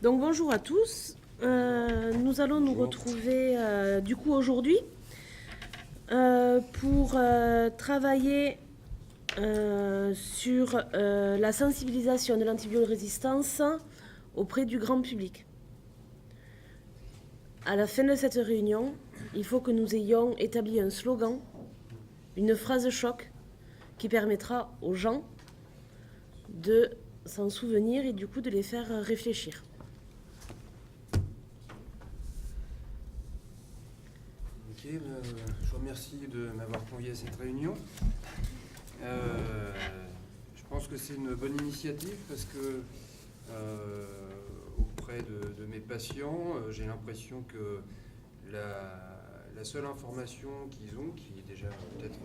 Donc bonjour à tous. Nous allons nous retrouver du coup aujourd'hui pour travailler sur la sensibilisation de l'antibiorésistance auprès du grand public. À la fin de cette réunion, il faut que nous ayons établi un slogan, une phrase choc qui permettra aux gens de s'en souvenir et du coup de les faire réfléchir. Ok, je vous remercie de m'avoir convié à cette réunion. Je pense que c'est une bonne initiative parce que auprès de mes patients, j'ai l'impression que la seule information qu'ils ont, qui est déjà peut-être,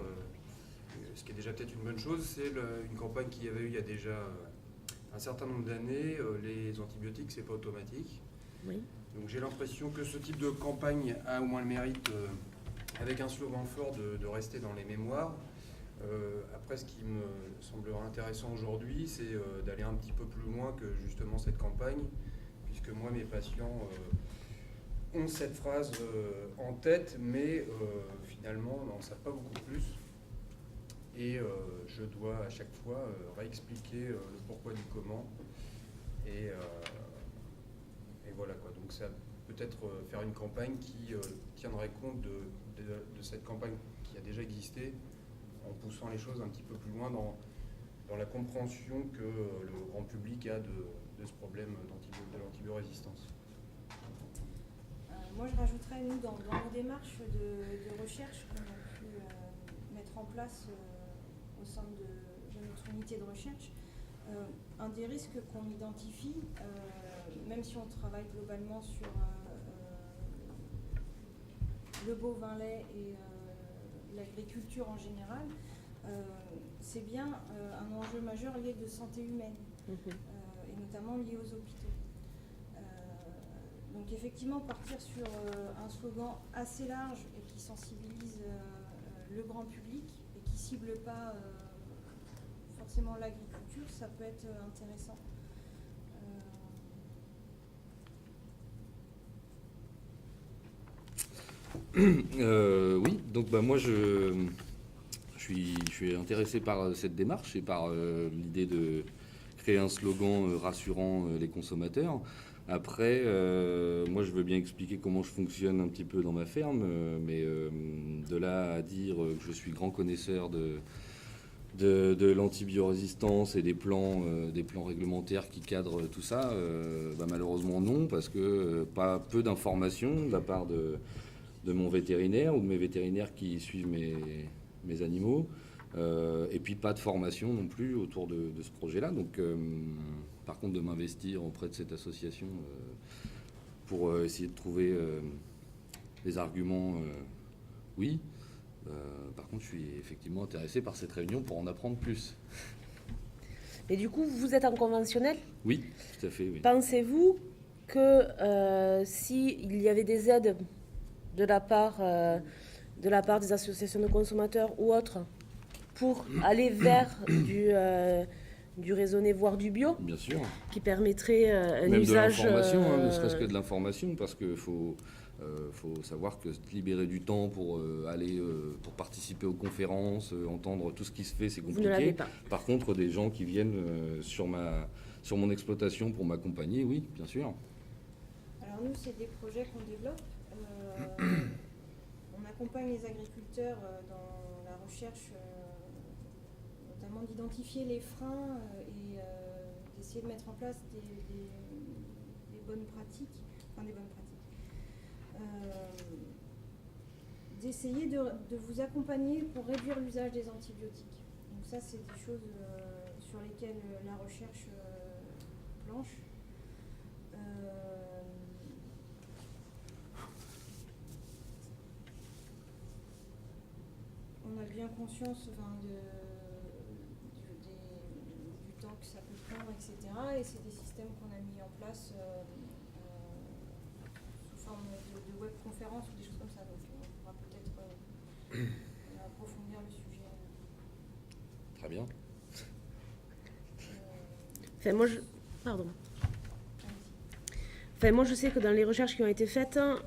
ce qui est déjà peut-être une bonne chose, c'est une campagne qu'il y avait eu il y a déjà un certain nombre d'années. Les antibiotiques, c'est pas automatique. Oui. Donc j'ai l'impression que ce type de campagne a au moins le mérite, avec un slogan fort, de rester dans les mémoires. Après, ce qui me semblera intéressant aujourd'hui, c'est d'aller un petit peu plus loin que justement cette campagne, puisque moi, mes patients ont cette phrase en tête, mais finalement n'en savent pas beaucoup plus. Et je dois à chaque fois réexpliquer le pourquoi du comment. Et voilà quoi. Donc ça peut-être faire une campagne qui tiendrait compte de cette campagne qui a déjà existé, en poussant les choses un petit peu plus loin dans la compréhension que le grand public a de ce problème de l'antibiorésistance. Moi, je rajouterais, nous, dans nos démarches de recherche qu'on a pu mettre en place au sein de notre unité de recherche, un des risques qu'on identifie, même si on travaille globalement sur le bovin lait et l'agriculture en général, c'est bien un enjeu majeur lié de santé humaine, et notamment lié aux hôpitaux. Donc effectivement, partir sur un slogan assez large et qui sensibilise le grand public et qui ne cible pas forcément l'agriculture, ça peut être intéressant. Oui, donc moi je suis intéressé par cette démarche et par l'idée de créer un slogan rassurant les consommateurs. Après, moi je veux bien expliquer comment je fonctionne un petit peu dans ma ferme, mais de là à dire que je suis grand connaisseur de l'antibiorésistance et des plans réglementaires qui cadrent tout ça, malheureusement non, parce que pas peu d'informations de la part de mon vétérinaire ou de mes vétérinaires qui suivent mes animaux, et puis pas de formation non plus autour de ce projet-là. Donc par contre de m'investir auprès de cette association pour essayer de trouver des arguments, oui. Par contre je suis effectivement intéressé par cette réunion pour en apprendre plus. Et du coup, vous êtes en conventionnel ? Oui, tout à fait, oui. Pensez-vous que s'il y avait des aides de la part des associations de consommateurs ou autres pour aller vers du raisonné, voire du bio, Bien sûr. qui permettrait un même usage... de l'information, ne serait-ce que de l'information, parce qu'il faut savoir que libérer du temps pour aller pour participer aux conférences, entendre tout ce qui se fait, c'est compliqué. Vous ne l'avez pas. Par contre, des gens qui viennent sur mon exploitation pour m'accompagner, oui, bien sûr. Alors nous, c'est des projets qu'on développe. On accompagne les agriculteurs dans la recherche, notamment d'identifier les freins et d'essayer de mettre en place des bonnes pratiques, d'essayer de vous accompagner pour réduire l'usage des antibiotiques. Donc ça, c'est des choses sur lesquelles la recherche planche. On a bien conscience du temps que ça peut prendre, etc. Et c'est des systèmes qu'on a mis en place sous forme de webconférences ou des choses comme ça. Donc on pourra peut-être approfondir le sujet. Très bien. Enfin, moi, pardon. Enfin, moi, je sais que dans les recherches qui ont été faites, dans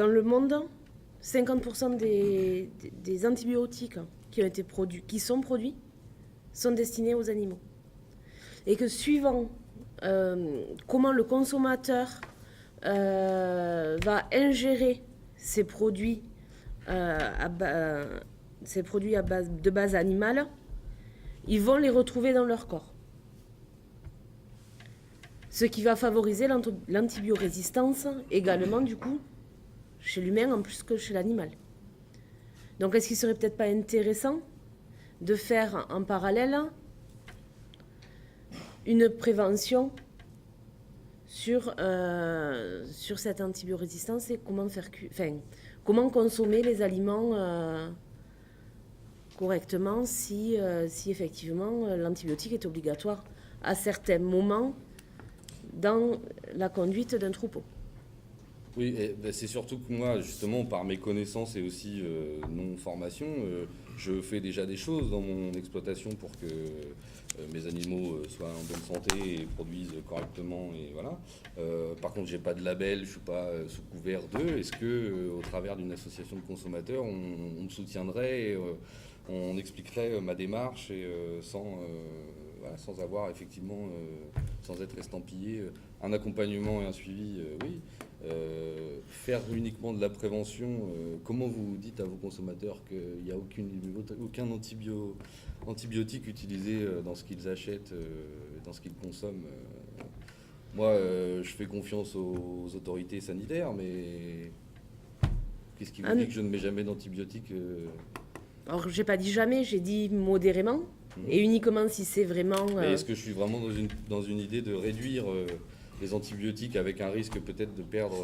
le monde, 50% des antibiotiques qui sont produits sont destinés aux animaux. Et que suivant comment le consommateur va ingérer ces produits, de base animale, ils vont les retrouver dans leur corps. Ce qui va favoriser l'antibiorésistance également, du coup, chez l'humain en plus que chez l'animal. Donc, est-ce qu'il serait peut-être pas intéressant de faire en parallèle une prévention sur cette antibiorésistance et comment consommer les aliments correctement si effectivement l'antibiotique est obligatoire à certains moments dans la conduite d'un troupeau. Oui, c'est surtout que moi, justement, par mes connaissances et aussi non-formation, je fais déjà des choses dans mon exploitation pour que mes animaux soient en bonne santé et produisent correctement. Et voilà. Par contre, j'ai pas de label, je suis pas sous couvert d'eux. Est-ce que, au travers d'une association de consommateurs, on me soutiendrait, on expliquerait ma démarche et sans avoir effectivement, sans être estampillé, un accompagnement et un suivi, oui. Faire uniquement de la prévention, comment vous dites à vos consommateurs qu'il n'y a aucun antibiotique utilisé dans ce qu'ils achètent, dans ce qu'ils consomment? Moi, je fais confiance aux autorités sanitaires, mais qu'est-ce qui vous dit que je ne mets jamais d'antibiotiques Alors, j'ai pas dit jamais, j'ai dit modérément, et uniquement si c'est vraiment... Mais est-ce que je suis vraiment dans une idée de réduire les antibiotiques avec un risque peut-être de perdre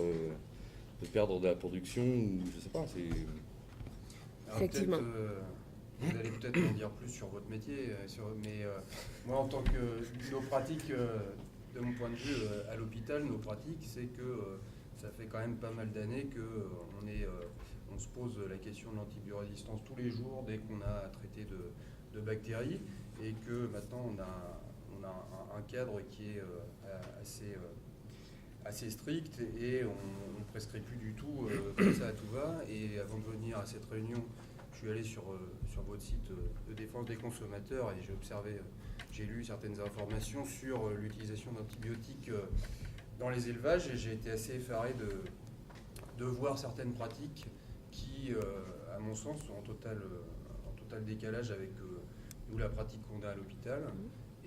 de la production, ou je sais pas, Alors, effectivement. Vous allez peut-être en dire plus sur votre métier, mais moi, en tant que nos pratiques, de mon point de vue, à l'hôpital, nos pratiques, c'est que ça fait quand même pas mal d'années qu'on se pose la question de l'antibiorésistance tous les jours dès qu'on a à traiter de bactéries, et que maintenant on a un cadre qui est assez strict, et on ne prescrit plus du tout comme ça à tout va. Et avant de venir à cette réunion, je suis allé sur votre site de défense des consommateurs et j'ai lu certaines informations sur l'utilisation d'antibiotiques dans les élevages, et j'ai été assez effaré de voir certaines pratiques qui, à mon sens, sont en total décalage avec nous, la pratique qu'on a à l'hôpital.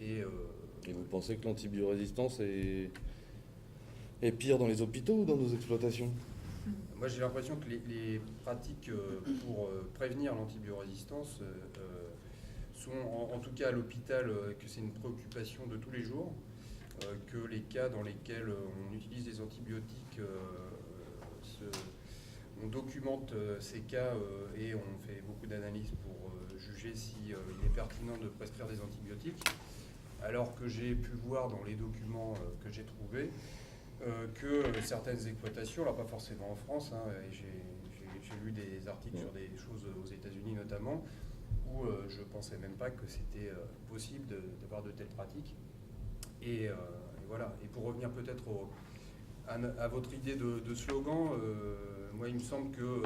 Et vous pensez que l'antibiorésistance est pire dans les hôpitaux ou dans nos exploitations? Moi, j'ai l'impression que les pratiques pour prévenir l'antibiorésistance sont, en tout cas à l'hôpital, que c'est une préoccupation de tous les jours, que les cas dans lesquels on utilise des antibiotiques, on documente ces cas et on fait beaucoup d'analyses pour juger s'il est pertinent de prescrire des antibiotiques, alors que j'ai pu voir dans les documents que j'ai trouvés que certaines exploitations, alors pas forcément en France, et j'ai lu des articles sur des choses aux États-Unis notamment, où je pensais même pas que c'était possible d'avoir de telles pratiques. Et voilà. Et pour revenir peut-être à votre idée de slogan, moi il me semble que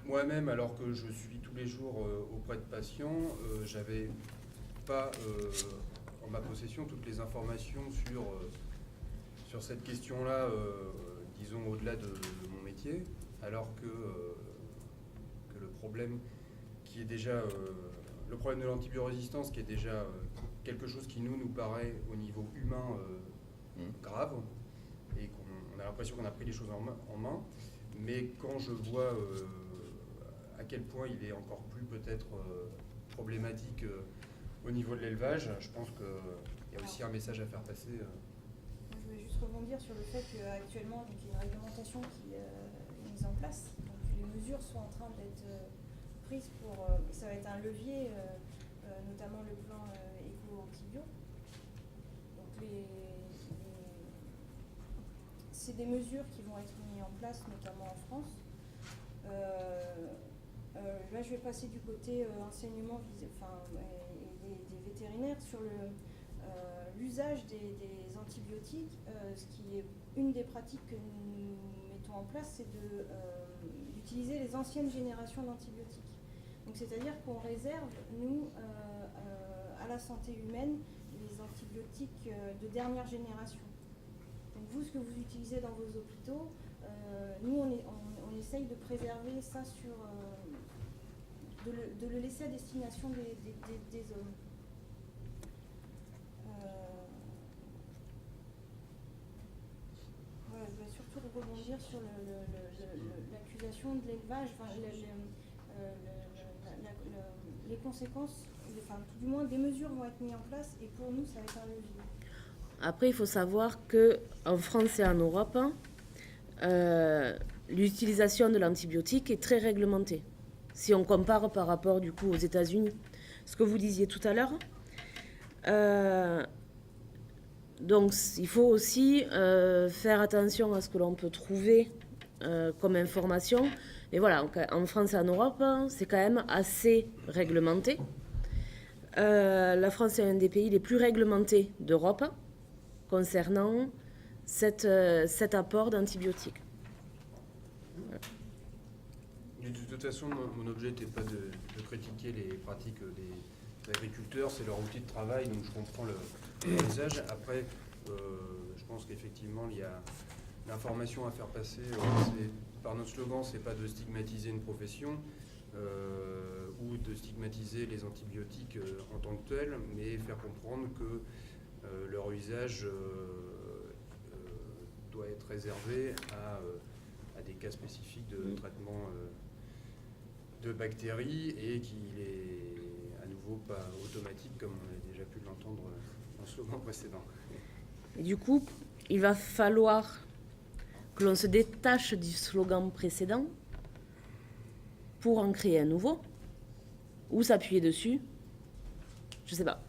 moi-même, alors que je suis tous les jours auprès de patients, j'avais pas en ma possession toutes les informations sur cette question-là, disons au-delà de mon métier, alors que le problème qui est déjà le problème de l'antibiorésistance, qui est déjà quelque chose qui nous paraît au niveau humain grave, et qu'on a l'impression qu'on a pris les choses en main, mais quand je vois à quel point il est encore plus peut-être problématique au niveau de l'élevage, je pense qu'il y a aussi un message à faire passer. Je voulais juste rebondir sur le fait qu'actuellement, il y a une réglementation qui est mise en place. Donc, les mesures sont en train d'être prises pour... ça va être un levier, notamment le plan éco-antibio. Donc, c'est des mesures qui vont être mises en place, notamment en France. Là, je vais passer du côté enseignement et des vétérinaires sur l'usage des antibiotiques, ce qui est une des pratiques que nous mettons en place, c'est d'utiliser les anciennes générations d'antibiotiques. Donc c'est-à-dire qu'on réserve, nous, à la santé humaine, les antibiotiques de dernière génération. Donc vous, ce que vous utilisez dans vos hôpitaux, nous, on essaye de préserver ça de le laisser à destination des hommes. Voilà, je vais surtout rebondir sur l'accusation de l'élevage, les conséquences, enfin tout du moins des mesures vont être mises en place et pour nous ça va être un levier. Après, il faut savoir qu'en France et en Europe, l'utilisation de l'antibiotique est très réglementée. Si on compare par rapport du coup aux États-Unis, ce que vous disiez tout à l'heure. Donc il faut aussi faire attention à ce que l'on peut trouver comme information. Mais voilà, en France et en Europe, c'est quand même assez réglementé. La France est un des pays les plus réglementés d'Europe concernant cet apport d'antibiotiques. Voilà. De toute façon, mon objet n'était pas de critiquer les pratiques des agriculteurs, c'est leur outil de travail, donc je comprends le message. Après, je pense qu'effectivement, il y a l'information à faire passer. Par notre slogan, c'est pas de stigmatiser une profession ou de stigmatiser les antibiotiques en tant que tels, mais faire comprendre que leur usage doit être réservé à des cas spécifiques de traitement de bactéries et qu'il est à nouveau pas automatique comme on a déjà pu l'entendre dans le slogan précédent. Et du coup, il va falloir que l'on se détache du slogan précédent pour en créer un nouveau ou s'appuyer dessus. Je sais pas.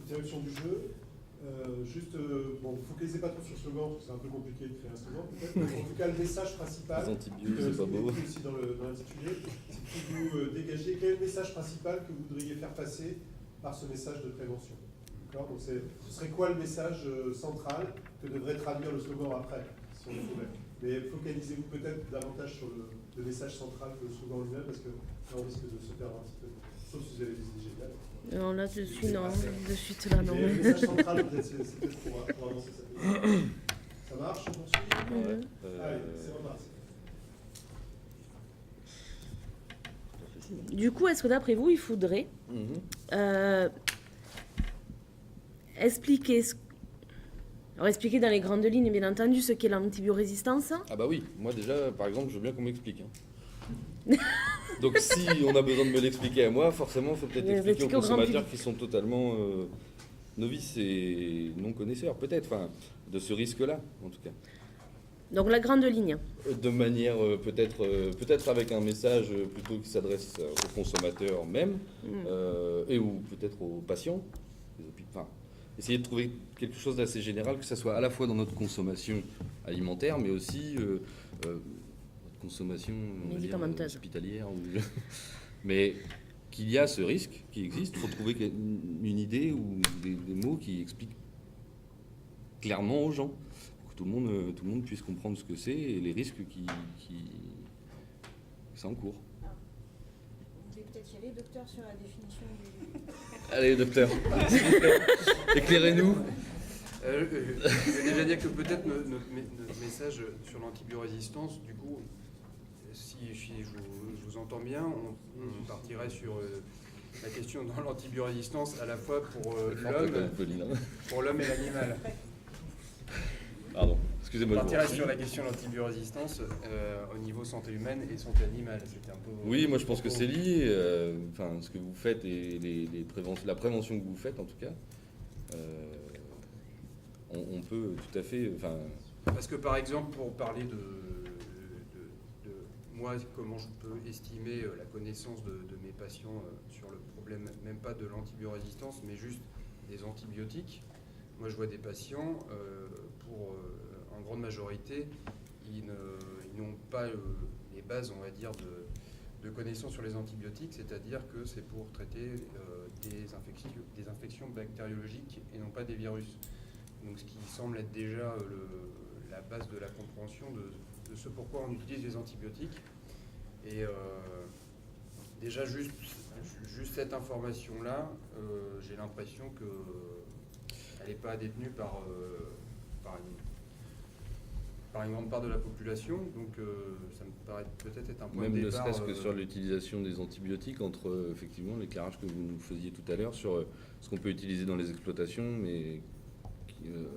Direction du jeu. Bon, vous ne focalisez pas trop sur le slogan, parce que c'est un peu compliqué de créer un slogan, peut-être. Mais en tout cas, le message principal, Les antibiotiques, c'est pas beau. aussi dans l'intitulé, c'est que vous dégagez quel est le message principal que vous voudriez faire passer par ce message de prévention. D'accord ? Donc, ce serait quoi le message central que devrait traduire le slogan après, si on le trouvait ? Mais focalisez-vous peut-être davantage sur le message central que le slogan lui-même, parce que là, on risque de se perdre un petit peu. Sauf si vous avez des idées géniales. Non, là-dessus, non. De suite, là, non. Mais le message central, peut-être, c'est peut-être pour avancer ça. Ça marche, on poursuit ? Ouais. Allez, c'est reparti. Du coup, est-ce que d'après vous, il faudrait expliquer dans les grandes lignes, bien entendu, ce qu'est l'antibiorésistance? Ah bah oui, moi déjà, par exemple, je veux bien qu'on m'explique. Donc si on a besoin de me l'expliquer à moi, forcément, il faut peut-être expliquer aux consommateurs qui sont totalement novices et non connaisseurs, peut-être, enfin, de ce risque-là, en tout cas. Donc la grande ligne. De manière peut-être avec un message plutôt qui s'adresse aux consommateurs même, et ou peut-être aux patients. Enfin, essayer de trouver quelque chose d'assez général, que ce soit à la fois dans notre consommation alimentaire, mais aussi notre consommation médicamenteuse, hospitalière. Mais qu'il y a ce risque qui existe, il faut trouver une idée ou des mots qui expliquent clairement aux gens, pour que tout le monde puisse comprendre ce que c'est et les risques qui ça encourt. Vous voulez peut-être y aller, docteur, sur la définition du... Allez, docteur, éclairez-nous. Je vais déjà dire que peut-être notre message sur l'antibiorésistance, du coup, si je vous entends bien, on partirait sur la question dans l'antibiorésistance à la fois pour l'homme et l'animal. Pardon, excusez-moi. On partirait sur la question de l'antibiorésistance au niveau santé humaine et santé animale. C'était un peu... Oui, moi je pense que c'est lié. Enfin, ce que vous faites et la prévention que vous faites, en tout cas, on peut tout à fait. Enfin... Parce que par exemple, pour parler de moi, comment je peux estimer la connaissance de mes patients sur le problème, même pas de l'antibiorésistance, mais juste des antibiotiques. Moi, je vois des patients, en grande majorité, ils n'ont pas les bases, on va dire, connaissances sur les antibiotiques, c'est-à-dire que c'est pour traiter des infections bactériologiques et non pas des virus. Donc ce qui semble être déjà la base de la compréhension de ce pourquoi on utilise les antibiotiques. Et déjà juste cette information-là, j'ai l'impression qu'elle n'est pas détenue par une grande part de la population, donc ça me paraît peut-être être un point Même de ne départ. serait-ce que sur l'utilisation des antibiotiques, entre effectivement l'éclairage que vous nous faisiez tout à l'heure sur ce qu'on peut utiliser dans les exploitations, mais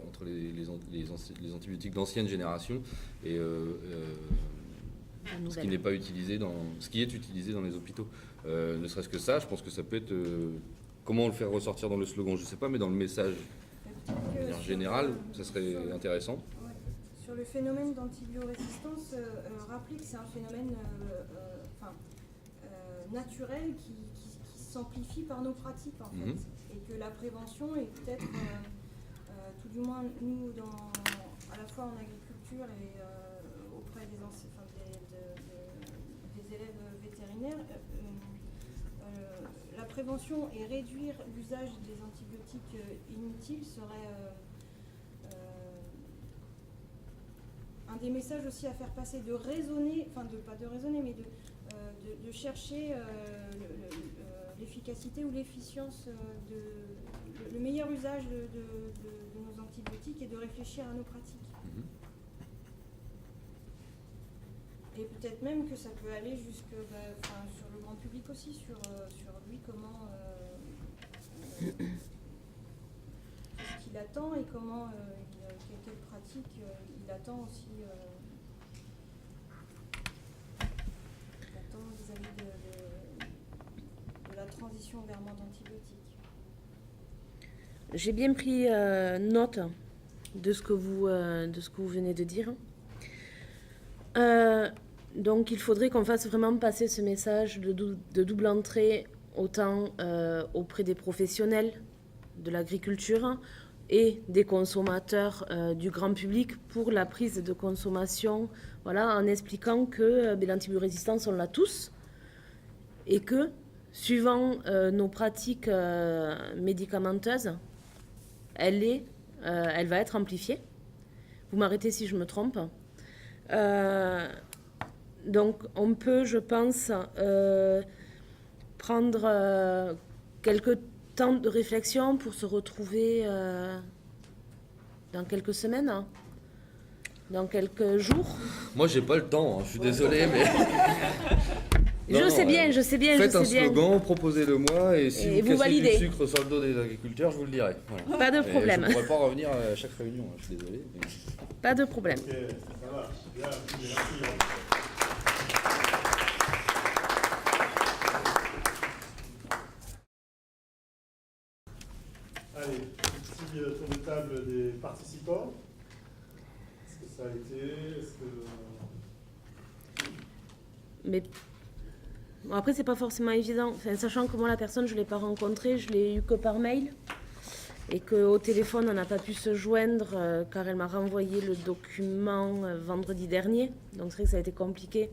entre les antibiotiques d'ancienne génération et ce qui n'est pas utilisé ce qui est utilisé dans les hôpitaux. Ne serait-ce que ça, je pense que ça peut être comment on le faire ressortir dans le slogan, je sais pas, mais dans le message de manière générale, ça serait intéressant. Ouais. Sur le phénomène d'antibiorésistance, rappelez que c'est un phénomène naturel qui s'amplifie par nos pratiques en fait, et que la prévention est peut-être, tout du moins nous, à la fois en agriculture et auprès des élèves vétérinaires, la prévention et réduire l'usage des antibiotiques inutiles serait un des messages aussi à faire passer, de raisonner, pas de raisonner, mais de chercher l'efficacité ou l'efficience, le meilleur usage de nos antibiotiques et de réfléchir à nos pratiques. Et peut-être même que ça peut aller jusque sur le grand public aussi, sur lui, comment ce qu'il attend et comment quelle pratique il attend aussi vis-à-vis de la transition vers moins d'antibiotiques. J'ai bien pris note de ce que vous venez de dire. Donc il faudrait qu'on fasse vraiment passer ce message de double entrée autant auprès des professionnels de l'agriculture et des consommateurs du grand public pour la prise de consommation, voilà, en expliquant que l'antibiorésistance, on l'a tous, et que, suivant nos pratiques médicamenteuses, elle va être amplifiée. Vous m'arrêtez si je me trompe. Donc, on peut, je pense, prendre quelques temps de réflexion pour se retrouver dans quelques semaines, dans quelques jours. Moi, j'ai pas le temps, hein, je suis désolé, mais... Je sais bien. Faites un slogan, proposez-le-moi, et si vous cassez validez. du sucre sur le dos des agriculteurs, je vous le dirai. Voilà. Pas de problème. Je ne pourrais pas revenir à chaque réunion, hein, je suis désolé. Mais... Pas de problème. Ok, ça marche. Bien, merci. Allez, petit tour de table des participants. Est-ce que ça a été? Mais bon, après, c'est pas forcément évident. Enfin, sachant que moi, la personne, je l'ai pas rencontrée, je l'ai eu que par mail. Et qu'au téléphone, on n'a pas pu se joindre car elle m'a renvoyé le document vendredi dernier. Donc c'est vrai que ça a été compliqué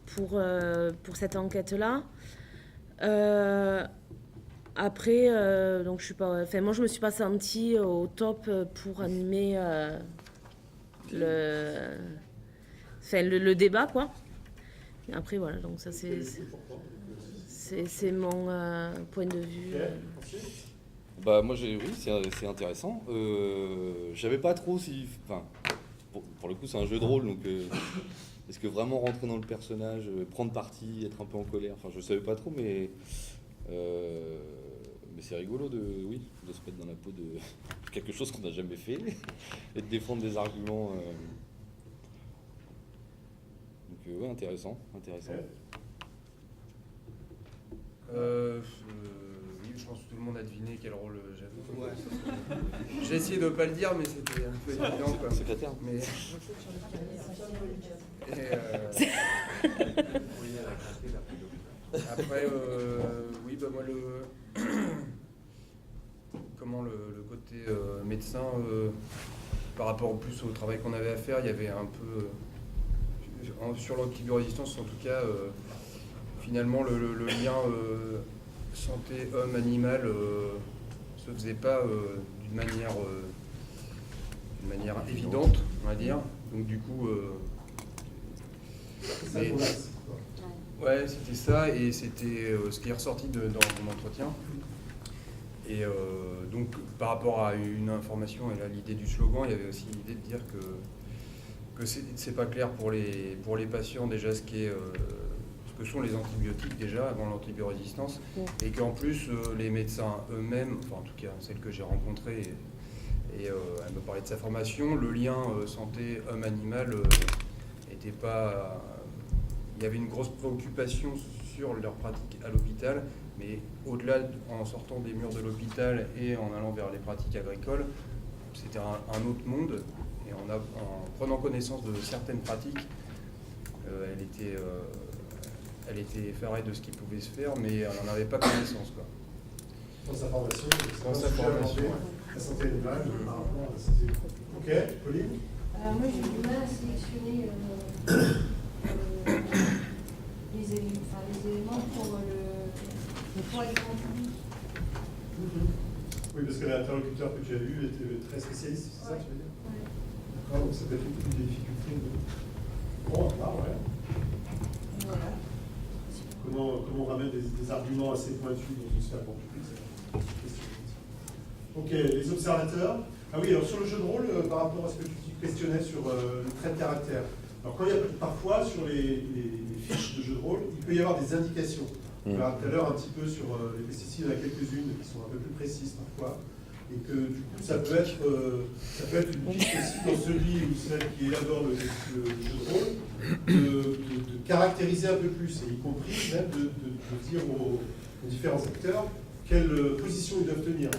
pour cette enquête-là. Après, donc je suis pas. Enfin, moi, je me suis pas sentie au top pour animer le débat, quoi. Et après, voilà. Donc ça, c'est mon point de vue. Bah moi oui, c'est intéressant. Je savais pas trop si, enfin, pour le coup c'est un jeu de rôle, donc est-ce que vraiment rentrer dans le personnage, prendre parti, être un peu en colère, enfin je savais pas trop, mais c'est rigolo de se mettre dans la peau de quelque chose qu'on n'a jamais fait et de défendre des arguments. Donc ouais, intéressant. Oui, je pense que tout le monde a deviné quel rôle j'avais. Ouais. J'ai essayé de ne pas le dire, mais c'était un peu évident. Quoi. Secrétaire. Mais... Après, oui, bah moi, le côté médecin, par rapport plus au travail qu'on avait à faire, il y avait un peu... sur l'antibiorésistance, en tout cas, finalement, le lien santé homme-animal se faisait pas d'une manière évidente, on va dire. Donc du coup, C'est ça mais- qu'on a, c'est quoi. ouais, c'était ça, et c'était ce qui est ressorti dans mon entretien. Et donc, par rapport à une information et à l'idée du slogan, il y avait aussi l'idée de dire que c'est pas clair pour les patients déjà ce que sont les antibiotiques déjà avant l'antibiorésistance, et qu'en plus les médecins eux-mêmes, enfin en tout cas celle que j'ai rencontrée, et elle me parlait de sa formation, le lien santé homme-animal était pas... Il y avait une grosse préoccupation sur leur pratique à l'hôpital, mais au-delà, en sortant des murs de l'hôpital et en allant vers les pratiques agricoles, c'était un autre monde. Et en prenant connaissance de certaines pratiques, elle était effarée de ce qui pouvait se faire, mais elle n'en avait pas connaissance, quoi. Dans sa formation, Dans sa formation, ouais. la santé animale par rapport à la santé humaine. Ok, Pauline? Moi, j'ai du mal à sélectionner les éléments pour les grands publics. Oui, parce que l'interlocuteur que tu as eu était très spécialiste, c'est ça que tu veux dire? Ouais. D'accord, donc ça peut être une des difficultés. Bon, à part, ouais. Voilà. Comment on ramène des arguments assez pointus dans une sphère grand public, c'est une question. Ok, les observateurs. Ah oui, alors sur le jeu de rôle, par rapport à ce que tu questionnais sur le trait de caractère. Alors quand il y a parfois sur les fiches de jeu de rôle, il peut y avoir des indications. On verra tout à l'heure un petit peu sur les pesticides, il y en a quelques-unes qui sont un peu plus précises parfois. Et que du coup, ça peut être une piste aussi dans celui ou celle qui élabore le jeu de rôle, de caractériser un peu plus, et y compris même de dire aux différents acteurs quelle position ils doivent tenir.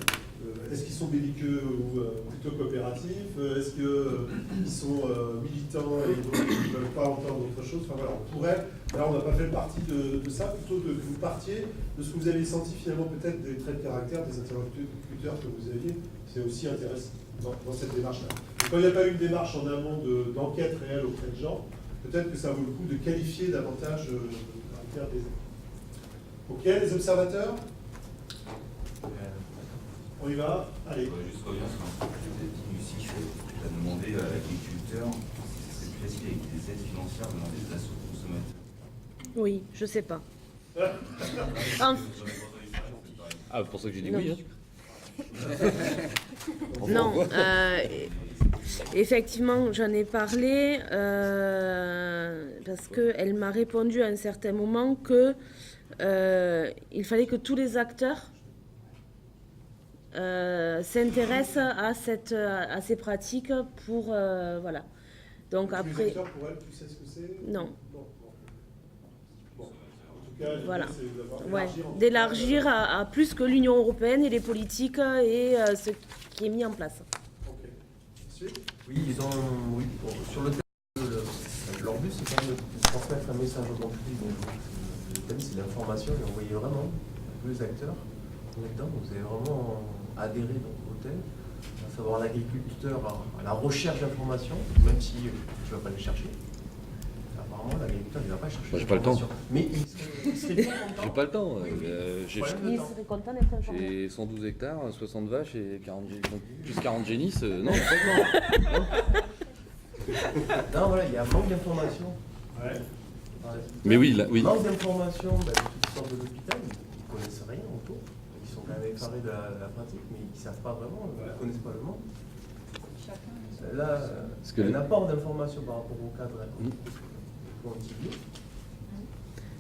Est-ce qu'ils sont belliqueux ou plutôt coopératifs? Est-ce qu'ils sont militants et donc ils ne veulent pas entendre autre chose? Enfin voilà, on pourrait, là on n'a pas fait partie de ça, plutôt que vous partiez de ce que vous avez senti finalement peut-être des traits de caractère des interlocuteurs que vous aviez. C'est aussi intéressant dans cette démarche-là. Quand il n'y a pas eu une démarche en amont d'enquête réelle auprès de gens, peut-être que ça vaut le coup de qualifier davantage le caractère des... Ok, les observateurs? On y va? Allez. Je voudrais juste revenir sur un truc que tu as dit, Lucie, tu as demandé à l'agriculteur si ce serait plus facile avec des aides financières de demander de la soupe consommateur. Oui, je sais pas. Ah, pour ça que j'ai dit Non. oui. Non, effectivement, j'en ai parlé parce qu'elle m'a répondu à un certain moment que il fallait que tous les acteurs s'intéressent à ces pratiques pour voilà. Donc Les après, acteurs, pour elle, tu sais ce que c'est? Non. Bon. En tout cas, l'idée, Voilà. c'est d'avoir ouais, élargi, en tout d'élargir cas, à plus que l'Union européenne et les politiques et ce qui est mis en place. Ok. Ensuite, Oui, oui, bon, sur le thème, leur but c'est quand même de transmettre un message au grand public. Donc, le thème c'est l'information et envoyer vraiment tous les acteurs là-dedans. Vous avez vraiment adhéré au thème, à savoir l'agriculteur à la recherche d'informations, même si tu ne vas pas les chercher. Apparemment, l'agriculteur il ne va pas chercher. Bah, j'ai pas le temps. l'information. Mais il serait bien content. J'ai pas le temps. J'ai Problème de Il temps. serait content d'être informé. j'ai 112 hectares, 60 vaches et 40 donc plus 40 génisses. Non, franchement. Non, voilà, il y a un manque d'informations. ouais. Mais oui, là, oui. Manque d'informations, ceux qui sortent de l'hôpital, ils ne connaissent rien autour. Ils sont quand même effarés de la pratique, mais ils ne savent pas vraiment, ils ne connaissent pas le monde. Là, Parce que il y a le- un apport d'informations par rapport au cadre antibio,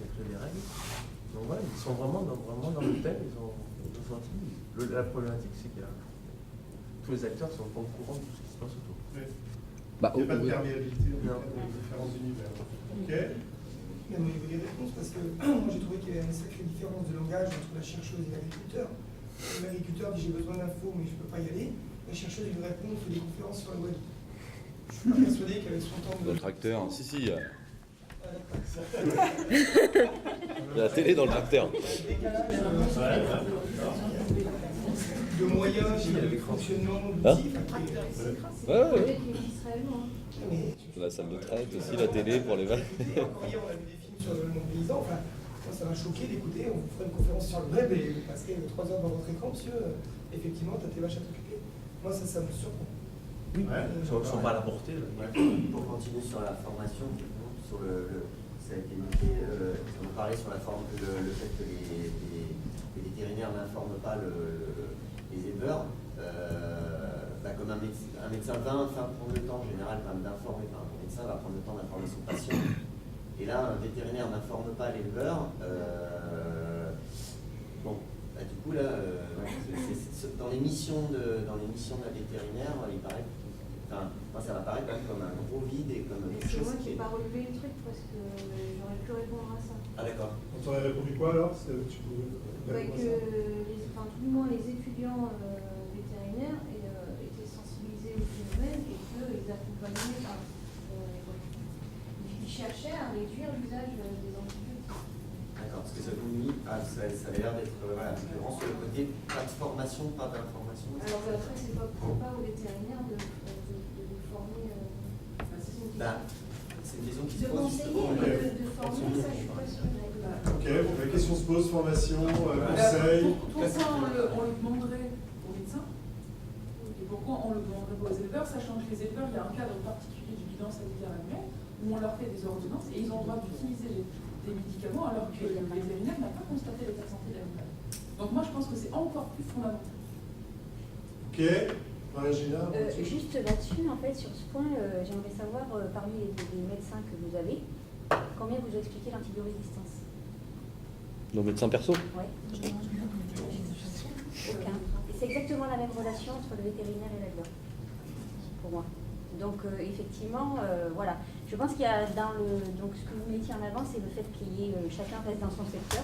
d'après les règles. Donc voilà, ils sont vraiment dans le thème, ils ont senti. La problématique, c'est que tous les acteurs sont pas au courant de tout ce qui se passe autour. Ouais. Bah, Il n'y a pas de oui. perméabilité Non. dans les différents univers. Ok. Il y a au niveau des réponses, parce que moi j'ai trouvé qu'il y avait une sacrée différence de langage entre la chercheuse et l'agriculteur. L'agriculteur dit j'ai besoin d'infos mais je ne peux pas y aller. La chercheuse lui répond, on fait des conférences sur le web. Je suis pas persuadé qu'avec son temps de... Dans le tracteur. Si, si, il y a Ah, d'accord. la télé dans le tracteur. De moyen, le fonctionnement, l'outil. Projet qui existe réellement. La salle de traite aussi, la télé pour les vaches. Encore hier, on a vu des films sur le monde paysan. Enfin, moi, ça m'a choqué d'écouter. On vous ferait une conférence sur le web et vous passerez 3 heures dans votre écran, monsieur. Effectivement, t'as tes vaches à t'occuper. Moi, ça me surprend. Ils sont pas à la portée. Là. Pour continuer sur la formation, sur ça a été noté, on a parlé sur le fait que les vétérinaires n'informent pas les éleveurs. Comme un médecin va prendre le temps en général d'informer, un médecin va prendre le temps d'informer son patient. Et là, un vétérinaire n'informe pas l'éleveur. Du coup, là, dans les missions d'un vétérinaire, il paraît ça m'apparaît quand même comme un gros vide et comme quelque C'est chose moi qui qui n'ai pas relevé le truc parce que j'aurais pu répondre à ça. Ah d'accord. On t'aurait répondu quoi alors? Tu pouvais Tout du moins les étudiants vétérinaires étaient sensibilisés au phénomène et qu'ils accompagnaient, ils cherchaient à réduire l'usage des antibiotiques. D'accord, parce que ça avait l'air d'être vraiment sur le côté pas de formation, pas d'information. Alors après, c'est pas aux vétérinaires de former. C'est une question qui se De pose conseiller, justement. de former, ça je suis pas sûre. Ok, bon, la question se pose, formation, conseil. Pourquoi on le demanderait aux médecins et pourquoi on le demanderait pas aux éleveurs, sachant que les éleveurs, il y a un cadre particulier du bilan sanitaire annuel où on leur fait des ordonnances et ils ont le droit d'utiliser des médicaments alors que le vétérinaire n'a pas constaté l'état de santé de l'animal. Donc moi je pense que c'est encore plus fondamental. Ok, Marie-Gina. Juste là-dessus, en fait, sur ce point, j'aimerais savoir, parmi les médecins que vous avez, combien vous expliquez l'antibiorésistance? Nos médecins perso? Oui. Aucun. Et c'est exactement la même relation entre le vétérinaire et l'éleveur, pour moi. Donc, effectivement, voilà. Je pense qu'il y a donc, ce que vous mettiez en avant, c'est le fait qu'il y ait chacun reste dans son secteur.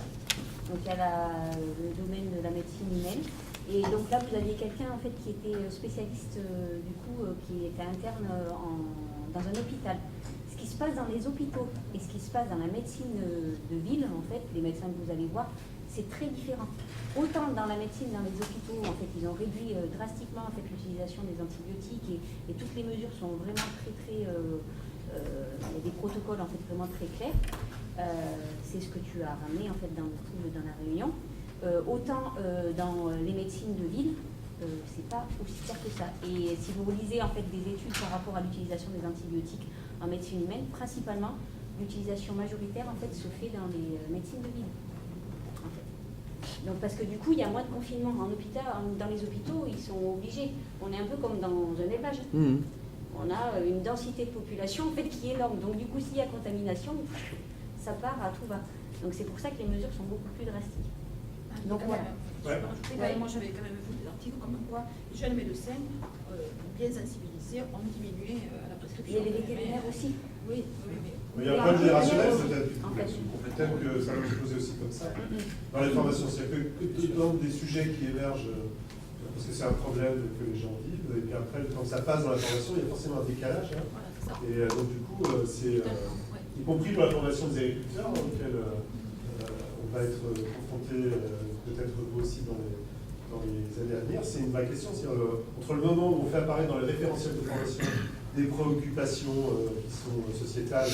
Donc, il y a le domaine de la médecine humaine. Et donc là, vous aviez quelqu'un en fait qui était spécialiste, qui était interne dans un hôpital. Ce qui se passe dans les hôpitaux et ce qui se passe dans la médecine de ville, en fait, les médecins que vous allez voir, c'est très différent. Autant dans la médecine, dans les hôpitaux, en fait, ils ont réduit drastiquement en fait l'utilisation des antibiotiques et toutes les mesures sont vraiment très il y a des protocoles en fait vraiment très clairs. C'est ce que tu as ramené en fait dans la réunion. Autant dans les médecines de ville, c'est pas aussi clair que ça. Et si vous lisez en fait des études par rapport à l'utilisation des antibiotiques en médecine humaine, principalement l'utilisation majoritaire en fait se fait dans les médecines de ville. En fait. Donc parce que du coup il y a moins de confinement en hôpital, dans les hôpitaux, ils sont obligés. On est un peu comme dans un élevage. On a une densité de population en fait qui est énorme. Donc du coup s'il y a contamination, ça part à tout va. Donc c'est pour ça que les mesures sont beaucoup plus drastiques. Donc voilà. Moi j'avais quand même vu des articles comme quoi les jeunes médecins bien sensibilisés ont diminué la prescription. Et les vétérinaires aussi. Oui, Mais il y a un problème générationnel En peut-être. fait. Peut-être que ça va se poser aussi comme ça. Dans les formations, c'est-à-dire que dans des sujets qui émergent, parce que c'est un problème que les gens vivent, et puis après, quand ça passe dans la formation, il y a forcément un décalage. Et donc du coup, c'est y compris pour la formation des agriculteurs, auquel on va être confronté peut-être vous aussi dans les années à venir. C'est une vraie question. Entre le moment où on fait apparaître dans les référentiels de formation des préoccupations qui sont sociétales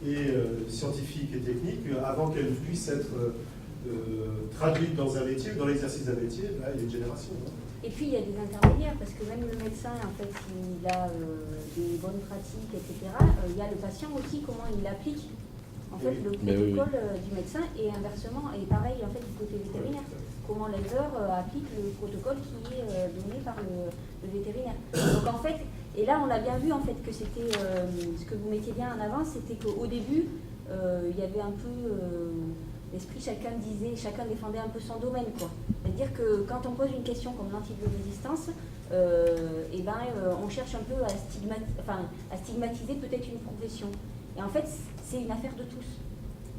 et scientifiques et techniques, avant qu'elles puissent être traduites dans un métier ou dans l'exercice d'un métier, là, il y a une génération. Et puis il y a des intermédiaires, parce que même le médecin, en fait, il a des bonnes pratiques, etc. Il y a le patient aussi, comment il applique en fait, le protocole du médecin, et inversement, et pareil en fait du côté vétérinaire. Comment l'éleveur applique le protocole qui est donné par le vétérinaire. Donc en fait, et là on l'a bien vu en fait que c'était, ce que vous mettiez bien en avant, c'était qu'au début, il y avait un peu l'esprit, chacun défendait un peu son domaine, quoi. C'est-à-dire que quand on pose une question comme l'antibiorésistance, on cherche un peu à stigmatiser peut-être une profession. Et en fait, c'est une affaire de tous,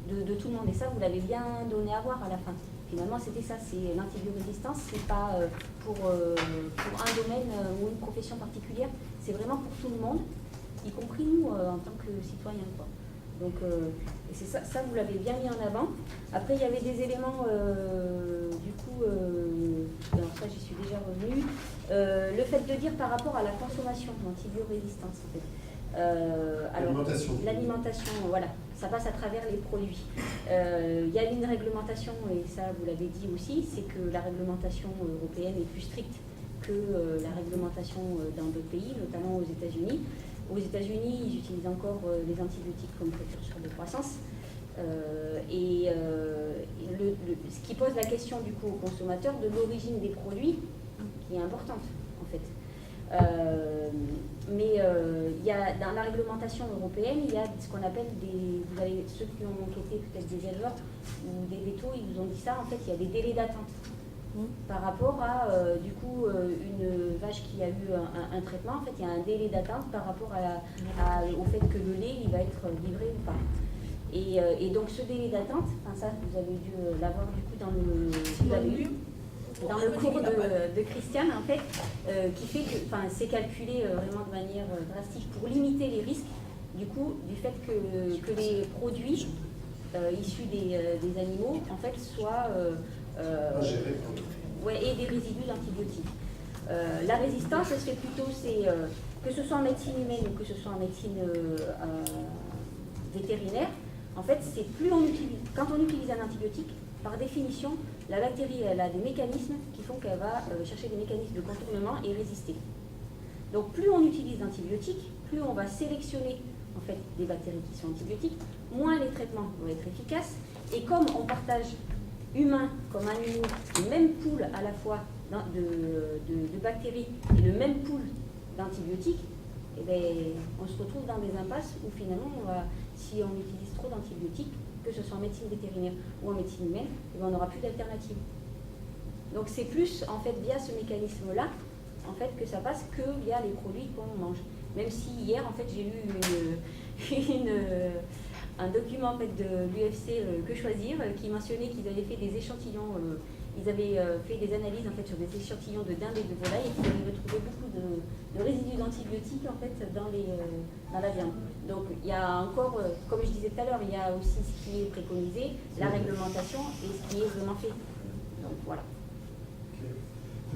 de tout le monde. Et ça, vous l'avez bien donné à voir à la fin. Finalement, c'était ça, c'est l'antibiorésistance, c'est pas pour un domaine ou une profession particulière, c'est vraiment pour tout le monde, y compris nous en tant que citoyens, quoi. Donc, et c'est ça, vous l'avez bien mis en avant. Après, il y avait des éléments, du coup, alors ça j'y suis déjà revenue, le fait de dire par rapport à la consommation d'antibiorésistance, en fait. L'alimentation, voilà, ça passe à travers les produits. Il y a une réglementation, et ça vous l'avez dit aussi, c'est que la réglementation européenne est plus stricte que la réglementation dans d'autres pays, notamment aux États-Unis. Aux États-Unis, ils utilisent encore les antibiotiques comme précurseur de croissance. Ce qui pose la question du coup aux consommateurs de l'origine des produits, qui est importante en fait. Mais il y a, dans la réglementation européenne, il y a ce qu'on appelle vous avez ceux qui ont enquêté peut-être des éleveurs ou des vétos, ils vous ont dit ça, en fait il y a des délais d'attente par rapport à du coup une vache qui a eu un traitement, en fait il y a un délai d'attente par rapport au fait que le lait il va être livré ou pas. Et donc ce délai d'attente, ça vous avez dû l'avoir du coup dans le cours de Christiane en fait, qui fait que c'est calculé vraiment de manière drastique pour limiter les risques du coup du fait que les produits issus des animaux en fait soient et des résidus d'antibiotiques. La résistance, elle se fait plutôt, que ce soit en médecine humaine ou que ce soit en médecine vétérinaire, en fait, c'est quand on utilise un antibiotique, par définition, la bactérie, elle a des mécanismes qui font qu'elle va chercher des mécanismes de contournement et résister. Donc, plus on utilise d'antibiotiques, plus on va sélectionner en fait des bactéries qui sont antibiotiques, moins les traitements vont être efficaces. Et comme on partage humains comme animaux, le même pool à la fois de bactéries et le même pool d'antibiotiques, eh bien, on se retrouve dans des impasses où finalement, si on utilise trop d'antibiotiques, que ce soit en médecine vétérinaire ou en médecine humaine, eh bien, on n'aura plus d'alternative. Donc c'est plus en fait via ce mécanisme-là en fait, que ça passe que via les produits qu'on mange. Même si hier en fait j'ai lu un document en fait, de l'UFC Que Choisir qui mentionnait qu'ils avaient fait des échantillons, ils avaient fait des analyses en fait, sur des échantillons de dinde et de volaille et qu'ils avaient retrouvé beaucoup de résidus d'antibiotiques en fait, dans la viande. Donc il y a encore, comme je disais tout à l'heure, il y a aussi ce qui est préconisé, la réglementation et ce qui est vraiment fait. Donc voilà.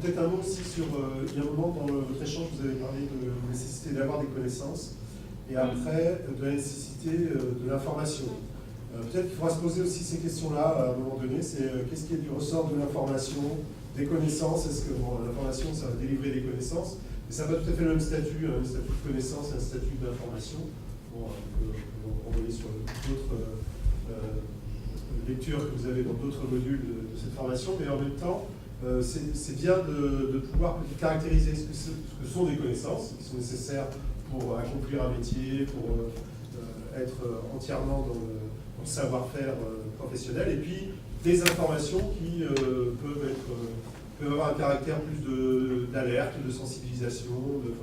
Peut-être un mot aussi sur, il y a un moment dans votre échange, vous avez parlé de la nécessité d'avoir des connaissances et après de la nécessité de l'information. Peut-être qu'il faudra se poser aussi ces questions-là à un moment donné, c'est qu'est-ce qui est du ressort de l'information, des connaissances, est-ce que l'information ça va délivrer des connaissances, mais ça n'a pas tout à fait le même statut, un statut de connaissance et un statut d'information. Bon, on peut renvoyer sur d'autres lectures que vous avez dans d'autres modules de cette formation, mais en même temps, c'est bien de pouvoir caractériser ce que sont des connaissances qui sont nécessaires pour accomplir un métier, pour être entièrement dans le savoir-faire professionnel, et puis des informations qui peuvent avoir un caractère plus d'alerte, de sensibilisation,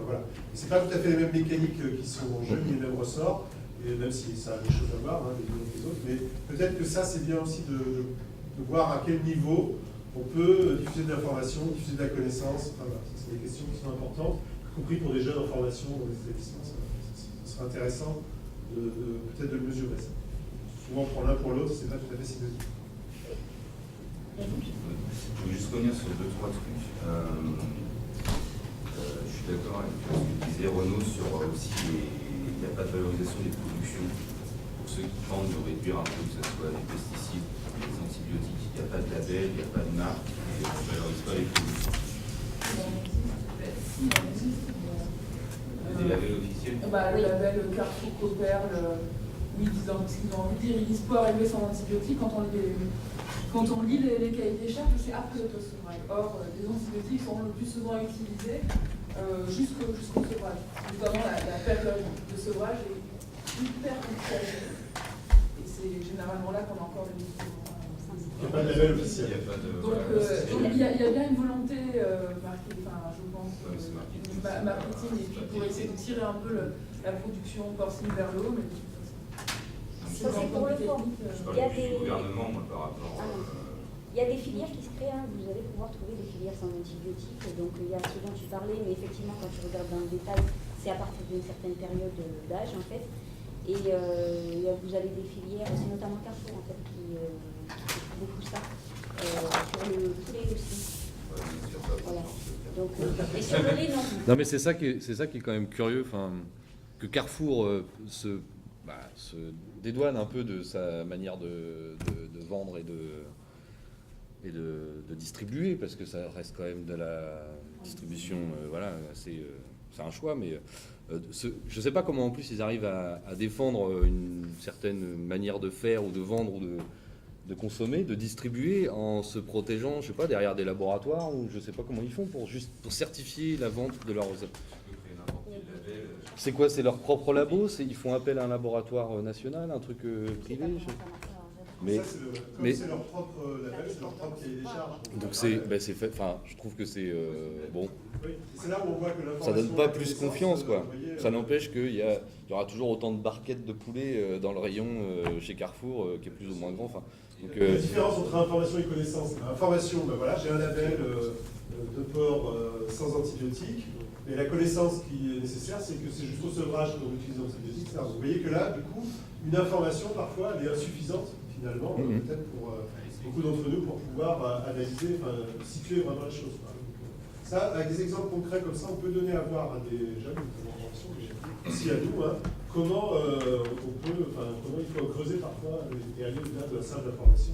voilà. C'est pas tout à fait les mêmes mécaniques qui sont en jeu, ni les mêmes ressorts, et même si ça a des choses à voir, hein, les unes avec les autres, mais peut-être que ça c'est bien aussi de voir à quel niveau on peut diffuser de l'information, diffuser de la connaissance. Enfin, voilà, c'est des questions qui sont importantes, y compris pour des jeunes en formation dans les établissements. Ça serait intéressant peut-être de le mesurer. Ça. Souvent, pour l'un pour l'autre, c'est pas tout à fait symétrique. Je veux juste revenir sur 2-3 trucs. Je suis d'accord avec ce que disait Renaud sur aussi il n'y a pas de valorisation des productions. Pour ceux qui tentent de réduire un peu, que ce soit les pesticides, les antibiotiques, il n'y a pas de label, il n'y a pas de marque, et on ne valorise pas les produits. Des labels officiels Le label Carrefour, Coperle, oui, ils disent ce qu'ils ont envie de dire, ils disent pas élever sans antibiotiques. Quand on lit les cahiers des charges, c'est après le sevrage. Or, les antibiotiques sont le plus souvent utilisés jusqu'au sevrage. Notamment la période de sevrage est hyper compliquée. Et c'est généralement là qu'on a encore des médicaments. Il n'y a pas de label officiel. Donc il y a bien une volonté marquée, je pense, marketing, et puis pour essayer de tirer un peu la production porcine vers le haut, mais ça c'est pour le fond. Il y a des gouvernement, moi, par rapport. Il y a des filières qui se créent, vous allez pouvoir trouver des filières sans antibiotiques, donc il y a ce dont tu parlais, mais effectivement quand tu regardes dans le détail, c'est à partir d'une certaine période d'âge en fait. Et vous avez des filières, c'est notamment Carrefour en fait qui fait beaucoup ça, sur le poulet aussi. Voilà. Donc, et sur le lait, non. Non, mais c'est ça qui est quand même curieux, enfin, que Carrefour se dédouane un peu de sa manière de vendre et de distribuer, parce que ça reste quand même de la distribution, voilà, c'est un choix, mais je ne sais pas comment en plus ils arrivent à défendre une certaine manière de faire ou de vendre ou de consommer, de distribuer en se protégeant, je sais pas, derrière des laboratoires, ou je sais pas comment ils font pour certifier la vente de leurs... C'est quoi, c'est leur propre labo? Ils font appel à un laboratoire national, un truc privé? Mais c'est leur propre label, c'est leur propre cahier des charges. Donc c'est fait, enfin, je trouve que c'est bon. Oui, c'est là où on voit que l'information... Ça donne pas plus confiance, quoi. Ça n'empêche qu'il y aura toujours autant de barquettes de poulet dans le rayon chez Carrefour, qui est plus ou moins grand. Enfin, donc, la différence entre information et connaissance. Information, ben voilà, j'ai un label de porc sans antibiotiques, mais la connaissance qui est nécessaire, c'est que c'est jusqu'au sevrage qu'on utilise l'antibiotique. Vous voyez que là, du coup, une information, parfois, elle est insuffisante, finalement, peut-être pour beaucoup d'entre nous, pour pouvoir analyser, situer vraiment les choses. Ça, avec des exemples concrets comme ça, on peut donner à voir à des jeunes, mais aussi à nous, comment il faut creuser parfois et aller au-delà de la simple information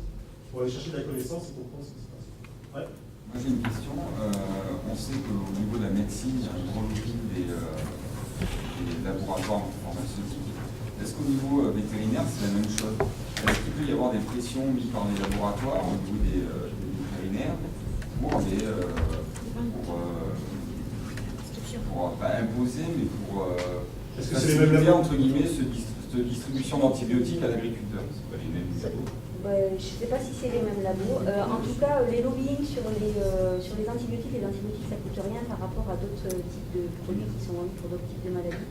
pour aller chercher de la connaissance et comprendre ce qui se passe. Ouais. Moi j'ai une question. On sait qu'au niveau de la médecine, il y a une grande ligne des laboratoires pharmaceutiques. Est-ce qu'au niveau vétérinaire, c'est la même chose? Est-ce qu'il peut y avoir des pressions mises par les laboratoires au niveau des vétérinaires pour pas imposer, mais pour faciliter entre guillemets cette distribution d'antibiotiques à l'agriculteur? C'est pas les mêmes labos. Je ne sais pas si c'est les mêmes labos. En tout cas, les lobbying sur les antibiotiques, ça ne coûte rien par rapport à d'autres types de produits qui sont vendus pour d'autres types de maladies.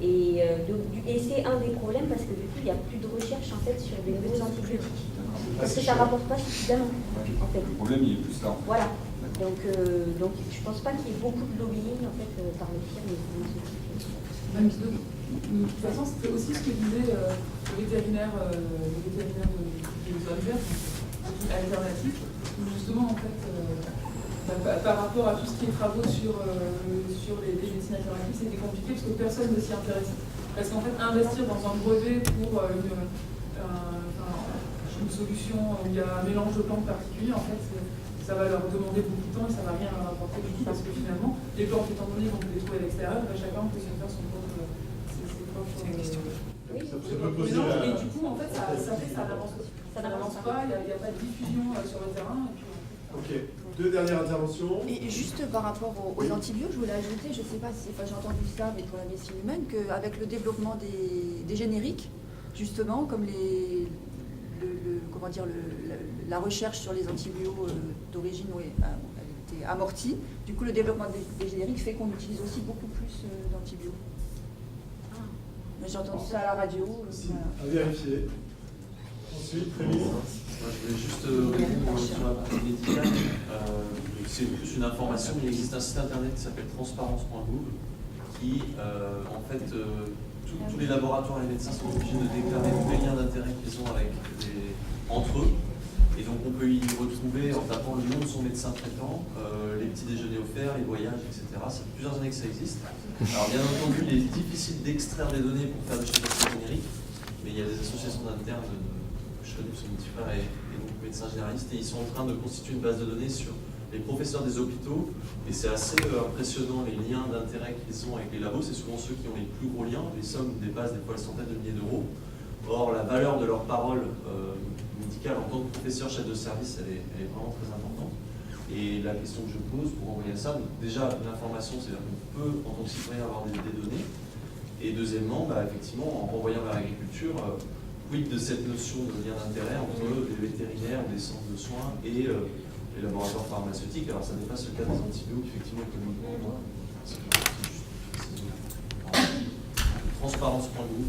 Et c'est un des problèmes parce que du coup, il n'y a plus de recherche en fait sur des nouveaux antibiotiques. Parce que ça ne rapporte pas suffisamment. En fait. Le problème, il est plus là. Voilà. Donc je ne pense pas qu'il y ait beaucoup de lobbying en fait, par les firmes pharmaceutiques. De toute façon, c'était aussi ce que disait le vétérinaire de Zolver, alternatif, où justement, en fait, par rapport à tout ce qui est travaux sur les médecines alternatives, c'était compliqué parce que personne ne s'y intéresse. Parce qu'en fait, investir dans un brevet pour une solution où il y a un mélange de plantes particuliers, en fait, ça va leur demander beaucoup de temps et ça ne va rien leur apporter du tout parce que finalement, les plantes étant donné qu'on peut les trouver à l'extérieur, chacun peut se faire son propre. Et du coup, en fait, ça n'avance pas, il n'y a pas de diffusion sur le terrain. Ok, deux dernières interventions. Et juste par rapport aux antibiotiques, je voulais ajouter, je ne sais pas si j'ai entendu ça, mais pour la médecine humaine, qu'avec le développement des génériques, justement, comme la recherche sur les antibiotiques d'origine elle était amortie, du coup le développement des génériques fait qu'on utilise aussi beaucoup plus d'antibiotiques. J'ai entendu ça à la radio. À vérifier. Ensuite, Rémi. Moi, je voulais juste répondre sur la partie médicale. C'est plus une information. Il existe un site internet qui s'appelle transparence.gouv qui, en fait, tous les laboratoires et les médecins sont obligés de déclarer tous les liens d'intérêt qu'ils ont entre eux. Et donc, on peut y retrouver, en tapant le nom de son médecin traitant, les petits déjeuners offerts, les voyages, etc. Ça fait plusieurs années que ça existe. Alors, bien entendu, il est difficile d'extraire les données pour faire des chiffres génériques, mais il y a des associations d'internes, je connais, son petit frère et donc médecins généralistes, et ils sont en train de constituer une base de données sur les professeurs des hôpitaux, et c'est assez impressionnant les liens d'intérêt qu'ils ont avec les labos. C'est souvent ceux qui ont les plus gros liens, les sommes dépassent des fois les centaines de milliers d'euros. Or, la valeur de leur parole médicale en tant que professeur chef de service, elle est vraiment très importante. Et la question que je pose pour envoyer ça, donc déjà l'information, c'est-à-dire qu'on peut en tant que citoyen avoir des données, et deuxièmement, effectivement, en renvoyant vers l'agriculture, quid de cette notion de lien d'intérêt entre les vétérinaires, les centres de soins et les laboratoires pharmaceutiques. Alors ça dépasse le cas des antibiotiques, effectivement, économiquement. Transparence.gouv.